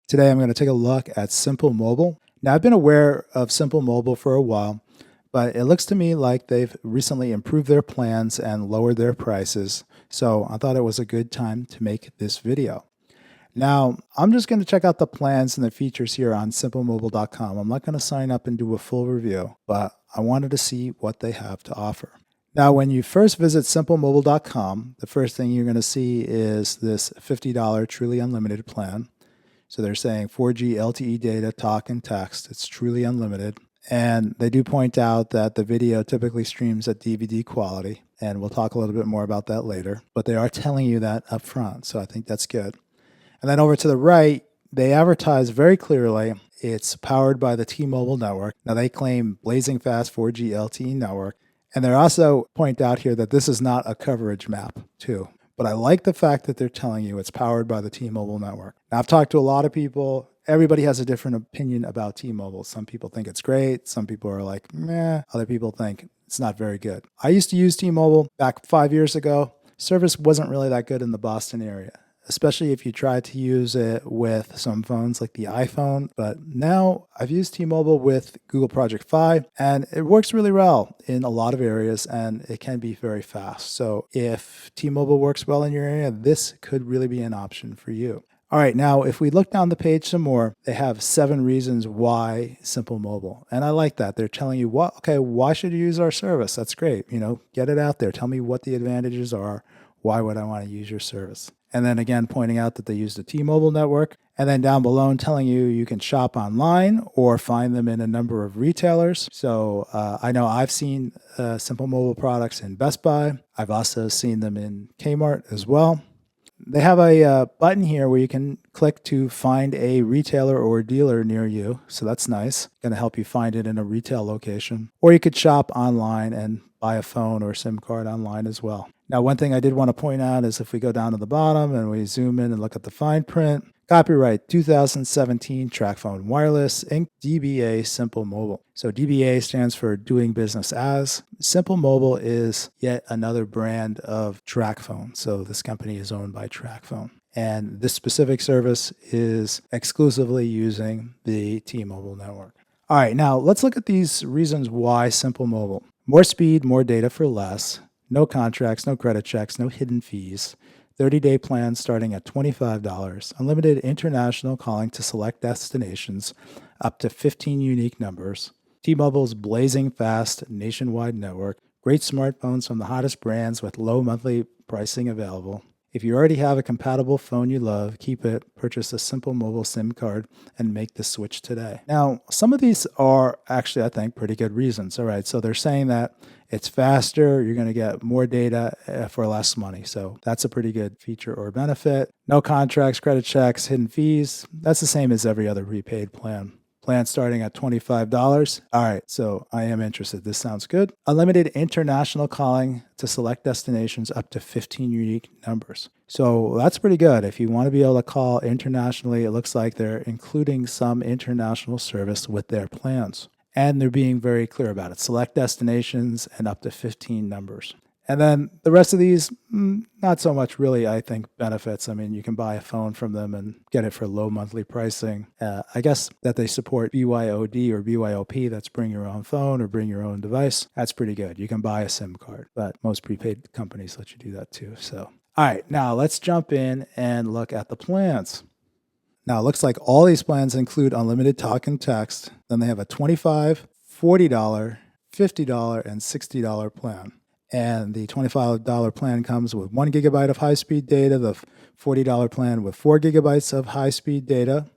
Today I'm going to take a look at Simple Mobile. Now I've been aware of Simple Mobile for a while, but it looks to me like they've recently improved their plans and lowered their prices. So I thought it was a good time to make this video. Now I'm just going to check out the plans and the features here on simplemobile.com. I'm not going to sign up and do a full review, but I wanted to see what they have to offer. Now, when you first visit simplemobile.com, the first thing you're going to see is this $50 truly unlimited plan. So they're saying 4G LTE data, talk, and text. It's truly unlimited. And they do point out that the video typically streams at DVD quality. And we'll talk a little bit more about that later. But they are telling you that up front. So I think that's good. And then over to the right, they advertise very clearly it's powered by the T-Mobile network. Now they claim blazing fast 4G LTE network. And they also point out here that this is not a coverage map too. But I like the fact that they're telling you it's powered by the T-Mobile network. Now, I've talked to a lot of people. Everybody has a different opinion about T-Mobile. Some people think it's great. Some people are like, meh. Other people think it's not very good. I used to use T-Mobile back 5 years ago. Service wasn't really that good in the Boston area, especially if you tried to use it with some phones like the iPhone. But now I've used T-Mobile with Google Project Fi, and it works really well in a lot of areas, and it can be very fast. So if T-Mobile works well in your area, this could really be an option for you. All right, now if we look down the page some more, they have 7 reasons why Simple Mobile. And I like that. They're telling you, why should you use our service? That's great. Get it out there. Tell me what the advantages are. Why would I want to use your service? And then again, pointing out that they use the T-Mobile network. And then down below telling you can shop online or find them in a number of retailers. So I know I've seen Simple Mobile products in Best Buy. I've also seen them in Kmart as well. They have a button here where you can click to find a retailer or dealer near you. So that's nice. Going to help you find it in a retail location. Or you could shop online and buy a phone or SIM card online as well. Now, one thing I did want to point out is if we go down to the bottom and we zoom in and look at the fine print, copyright 2017 TracFone Wireless Inc. DBA Simple Mobile. So DBA stands for Doing Business As. Simple Mobile is yet another brand of TracFone. So this company is owned by TracFone. And this specific service is exclusively using the T-Mobile network. All right, now let's look at these reasons why Simple Mobile. More speed, more data for less. No contracts, no credit checks, no hidden fees. 30-day plan starting at $25. Unlimited international calling to select destinations, up to 15 unique numbers. T-Mobile's blazing fast nationwide network. Great smartphones from the hottest brands with low monthly pricing available. If you already have a compatible phone you love, keep it, purchase a Simple Mobile SIM card, and make the switch today. Now, some of these are actually, I think, pretty good reasons. All right, so they're saying that it's faster, you're going to get more data for less money. So that's a pretty good feature or benefit. No contracts, credit checks, hidden fees. That's the same as every other prepaid plan. Plan starting at $25. All right, so I am interested. This sounds good. Unlimited international calling to select destinations, up to 15 unique numbers. So that's pretty good. If you want to be able to call internationally, it looks like they're including some international service with their plans. And they're being very clear about it. Select destinations and up to 15 numbers. And then the rest of these, not so much really, I think, benefits. I mean, you can buy a phone from them and get it for low monthly pricing. I guess that they support BYOD or BYOP, that's bring your own phone or bring your own device. That's pretty good. You can buy a SIM card, but most prepaid companies let you do that too. So, all right, now let's jump in and look at the plans. Now, it looks like all these plans include unlimited talk and text. Then they have a $25, $40, $50, and $60 plan. And the $25 plan comes with 1 gigabyte of high-speed data, the $40 plan with 4 gigabytes of high-speed data.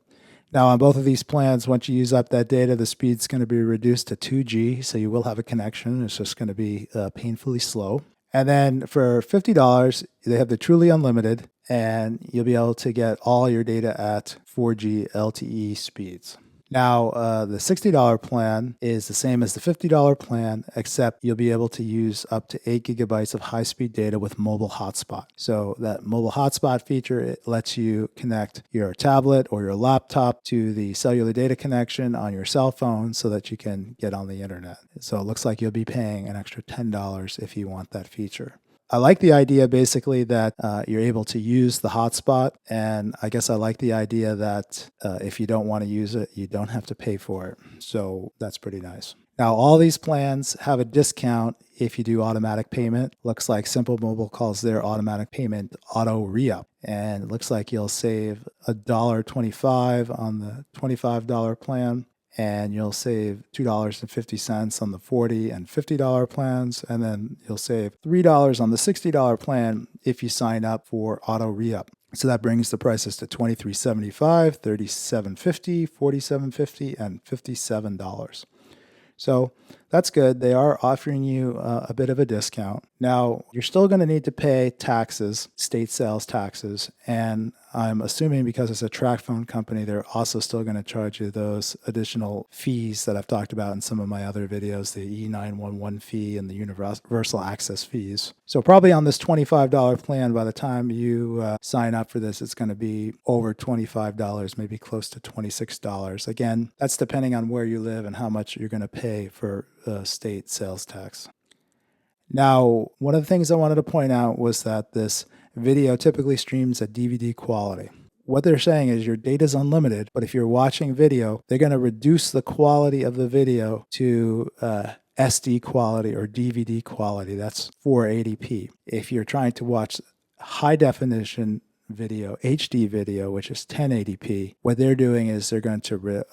Now, on both of these plans, once you use up that data, the speed's going to be reduced to 2G, so you will have a connection. It's just going to be painfully slow. And then for $50, they have the truly unlimited, and you'll be able to get all your data at 4G LTE speeds. Now, the $60 plan is the same as the $50 plan, except you'll be able to use up to 8 gigabytes of high-speed data with mobile hotspot. So that mobile hotspot feature, it lets you connect your tablet or your laptop to the cellular data connection on your cell phone so that you can get on the internet. So it looks like you'll be paying an extra $10 if you want that feature. I like the idea basically that you're able to use the hotspot. And I guess I like the idea that if you don't want to use it, you don't have to pay for it. So that's pretty nice. Now, all these plans have a discount if you do automatic payment. Looks like Simple Mobile calls their automatic payment auto re-up. And it looks like you'll save $1.25 on the $25 plan. And you'll save $2.50 on the $40 and $50 plans. And then you'll save $3 on the $60 plan if you sign up for auto re-up. So that brings the prices to $23.75, $37.50, $47.50, and $57. So that's good. They are offering you a bit of a discount. Now, you're still going to need to pay taxes, state sales taxes, and I'm assuming because it's a TracFone company, they're also still going to charge you those additional fees that I've talked about in some of my other videos, the E911 fee and the universal access fees. So probably on this $25 plan, by the time you sign up for this, it's going to be over $25, maybe close to $26. Again, that's depending on where you live and how much you're going to pay for state sales tax. Now, one of the things I wanted to point out was that this video typically streams at DVD quality. What they're saying is your data is unlimited, but if you're watching video, they're going to reduce the quality of the video to SD quality or DVD quality. That's 480p. If you're trying to watch high definition video, HD video, which is 1080p, what they're doing is they're going to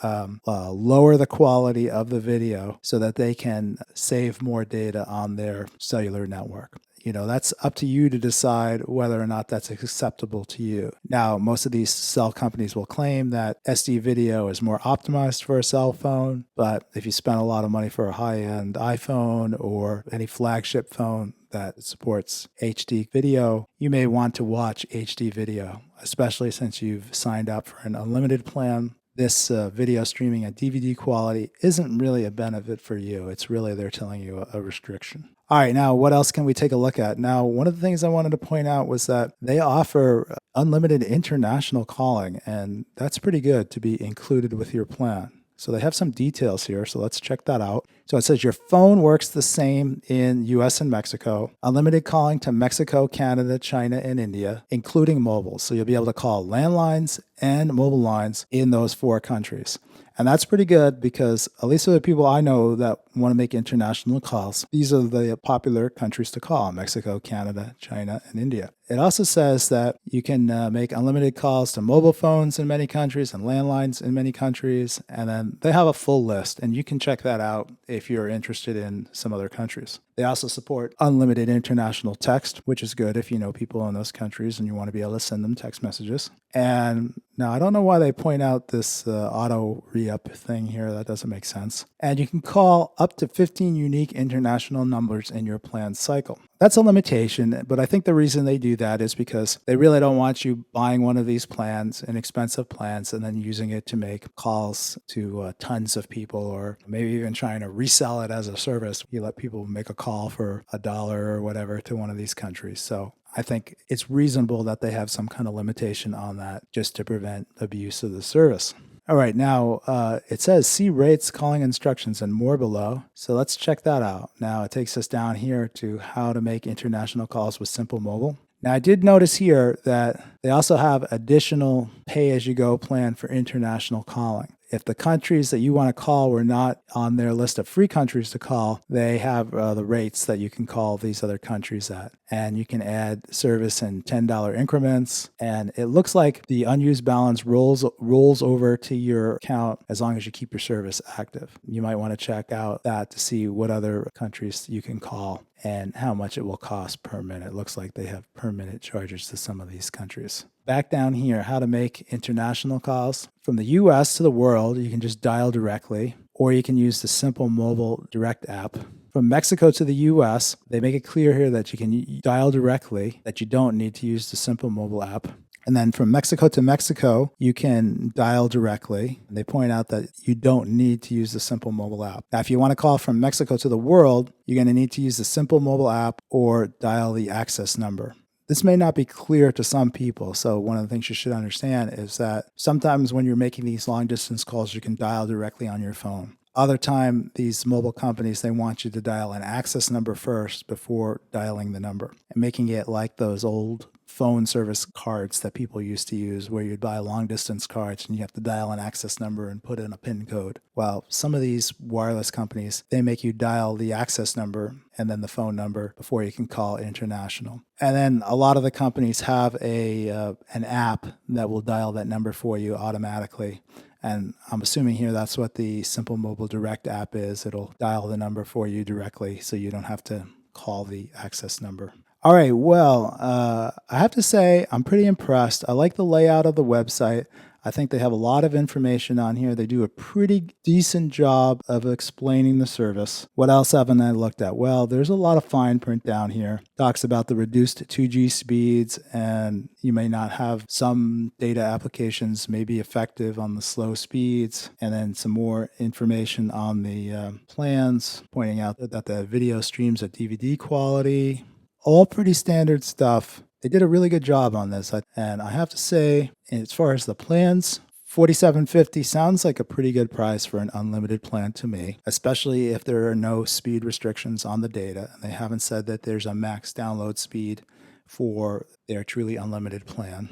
lower the quality of the video so that they can save more data on their cellular network. That's up to you to decide whether or not that's acceptable to you. Now, most of these cell companies will claim that SD video is more optimized for a cell phone, but if you spend a lot of money for a high-end iPhone or any flagship phone that supports HD video, you may want to watch HD video, especially since you've signed up for an unlimited plan. This video streaming at DVD quality isn't really a benefit for you. It's really they're telling you a restriction. All right, now what else can we take a look at? Now, one of the things I wanted to point out was that they offer unlimited international calling, and that's pretty good to be included with your plan. So they have some details here, so let's check that out. So it says your phone works the same in US and Mexico, unlimited calling to Mexico, Canada, China, and India, including mobile. So you'll be able to call landlines and mobile lines in those 4 countries. And that's pretty good because at least for the people I know that want to make international calls, these are the popular countries to call: Mexico, Canada, China, and India. It also says that you can make unlimited calls to mobile phones in many countries and landlines in many countries. And then they have a full list, and you can check that out if you're interested in some other countries. They also support unlimited international text, which is good if you know people in those countries and you want to be able to send them text messages. And now I don't know why they point out this auto re-up thing here. That doesn't make sense. And you can call up to 15 unique international numbers in your plan cycle. That's a limitation, but I think the reason they do that is because they really don't want you buying one of these plans, inexpensive plans, and then using it to make calls to tons of people, or maybe even trying to resell it as a service. You let people make a call for $1 or whatever to one of these countries. So I think it's reasonable that they have some kind of limitation on that just to prevent abuse of the service. All right, now it says see rates, calling instructions, and more below. So let's check that out. Now it takes us down here to how to make international calls with Simple Mobile. Now I did notice here that they also have additional pay-as-you-go plan for international calling. If the countries that you want to call were not on their list of free countries to call, they have the rates that you can call these other countries at. And you can add service in $10 increments. And it looks like the unused balance rolls over to your account as long as you keep your service active. You might want to check out that to see what other countries you can call and how much it will cost per minute. It looks like they have per minute charges to some of these countries. Back down here, how to make international calls. From the US to the world, you can just dial directly, or you can use the Simple Mobile Direct app. From Mexico to the US, they make it clear here that you can dial directly, that you don't need to use the Simple Mobile app. And then from Mexico to Mexico, you can dial directly. They point out that you don't need to use the Simple Mobile app. Now, if you want to call from Mexico to the world, you're going to need to use the Simple Mobile app or dial the access number. This may not be clear to some people, so one of the things you should understand is that sometimes when you're making these long distance calls, you can dial directly on your phone. Other time, these mobile companies, they want you to dial an access number first before dialing the number and making it like those old phone service cards that people used to use where you'd buy long distance cards and you have to dial an access number and put in a PIN code. Well, some of these wireless companies, they make you dial the access number and then the phone number before you can call international. And then a lot of the companies have an app that will dial that number for you automatically. And I'm assuming here that's what the Simple Mobile Direct app is. It'll dial the number for you directly so you don't have to call the access number. All right, well, I have to say I'm pretty impressed. I like the layout of the website. I think they have a lot of information on here. They do a pretty decent job of explaining the service. What else haven't I looked at? Well, there's a lot of fine print down here. Talks about the reduced 2G speeds, and you may not have some data applications may be effective on the slow speeds. And then some more information on the plans, pointing out that the video streams at DVD quality. All pretty standard stuff. They did a really good job on this. And I have to say, as far as the plans, $47.50 sounds like a pretty good price for an unlimited plan to me, especially if there are no speed restrictions on the data. And they haven't said that there's a max download speed for their truly unlimited plan.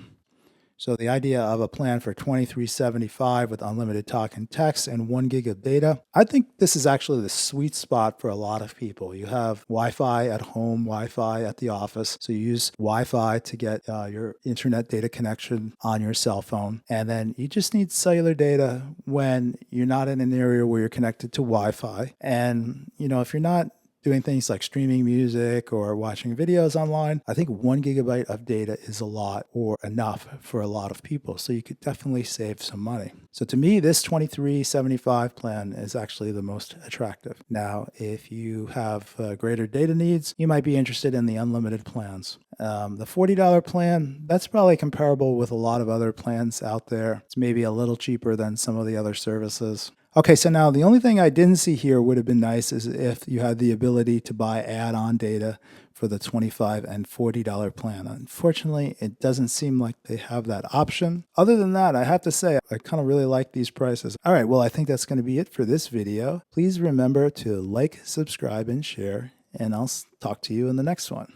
So the idea of a plan for $23.75 with unlimited talk and text and 1 gig of data, I think this is actually the sweet spot for a lot of people. You have Wi-Fi at home, Wi-Fi at the office. So you use Wi-Fi to get your internet data connection on your cell phone. And then you just need cellular data when you're not in an area where you're connected to Wi-Fi. And, if you're not doing things like streaming music or watching videos online, I think 1 gigabyte of data is a lot or enough for a lot of people. So you could definitely save some money. So to me, this $23.75 plan is actually the most attractive. Now, if you have greater data needs, you might be interested in the unlimited plans. The $40 plan, that's probably comparable with a lot of other plans out there. It's maybe a little cheaper than some of the other services. Okay, so now the only thing I didn't see here would have been nice is if you had the ability to buy add-on data for the $25 and $40 plan. Unfortunately, it doesn't seem like they have that option. Other than that, I have to say, I kind of really like these prices. All right, well, I think that's going to be it for this video. Please remember to like, subscribe, and share, and I'll talk to you in the next one.